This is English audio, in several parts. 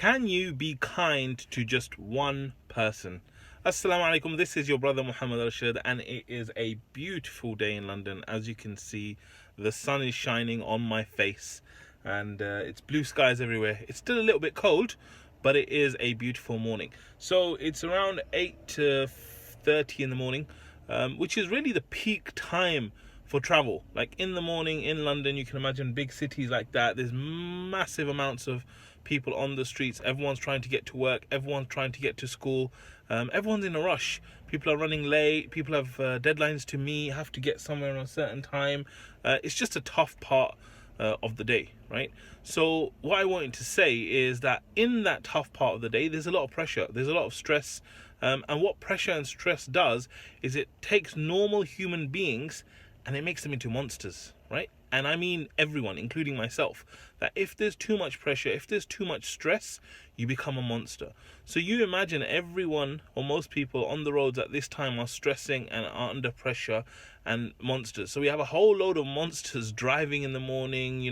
Can you be kind to just one person? Assalamu alaikum, this is your brother Muhammad Rashid, and it is a beautiful day in London. As you can see, the sun is shining on my face, and it's blue skies everywhere. It's still a little bit cold, but it is a beautiful morning. So it's around 8:30 in the morning, which is really the peak time for travel. Like in the morning in London, you can imagine big cities like that, there's massive amounts of people on the streets. Everyone's trying to get to work, everyone's trying to get to school, everyone's in a rush. People are running late, people have deadlines to meet, have to get somewhere on a certain time. It's just a tough part of the day, right? So what I wanted to say is that in that tough part of the day, there's a lot of pressure, there's a lot of stress, and what pressure and stress does is it takes normal human beings and it makes them into monsters, right? And I mean everyone, including myself, that if there's too much pressure, if there's too much stress, you become a monster. So you imagine everyone, or most people on the roads at this time are stressing and are under pressure and monsters. So we have a whole load of monsters driving in the morning,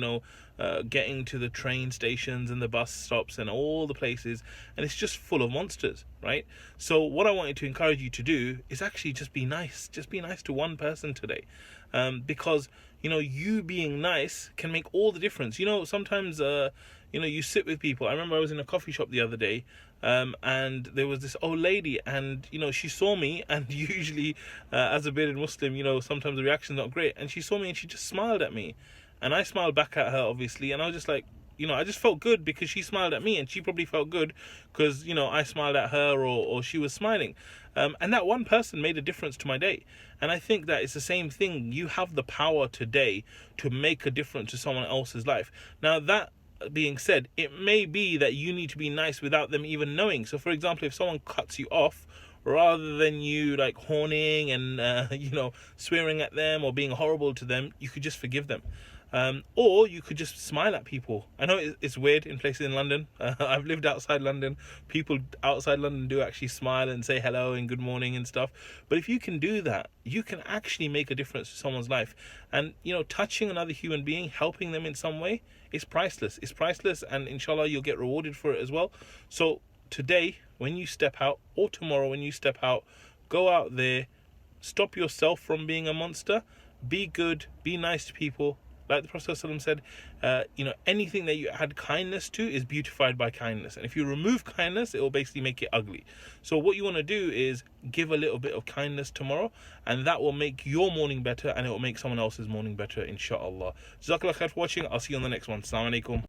getting to the train stations and the bus stops and all the places, and it's just full of monsters, right? So what I wanted to encourage you to do is actually just be nice to one person today, because you being nice can make all the difference. Sometimes you sit with people. I remember I was in a coffee shop the other day, and there was this old lady, and she saw me, and usually as a bearded Muslim, sometimes the reaction's not great, and she saw me and she just smiled at me, and I smiled back at her, obviously, and I was just like, I just felt good because she smiled at me, and she probably felt good because I smiled at her, or she was smiling, and that one person made a difference to my day. And I think that it's the same thing. You have the power today to make a difference to someone else's life. Now, that being said, it may be that you need to be nice without them even knowing. So for example, if someone cuts you off, rather than you like horning and swearing at them or being horrible to them, you could just forgive them. Or you could just smile at people. I know it's weird in places in London. I've lived outside London. People outside London do actually smile and say hello and good morning and stuff. But if you can do that, you can actually make a difference to someone's life. And touching another human being, helping them in some way, is priceless. It's priceless, and inshallah you'll get rewarded for it as well. So today, when you step out, or tomorrow when you step out, go out there, stop yourself from being a monster, be good, be nice to people. Like the Prophet ﷺ said, anything that you add kindness to is beautified by kindness. And if you remove kindness, it will basically make it ugly. So what you want to do is give a little bit of kindness tomorrow, and that will make your morning better, and it will make someone else's morning better, inshallah. JazakAllahu khair for watching. I'll see you on the next one. Assalamu alaikum.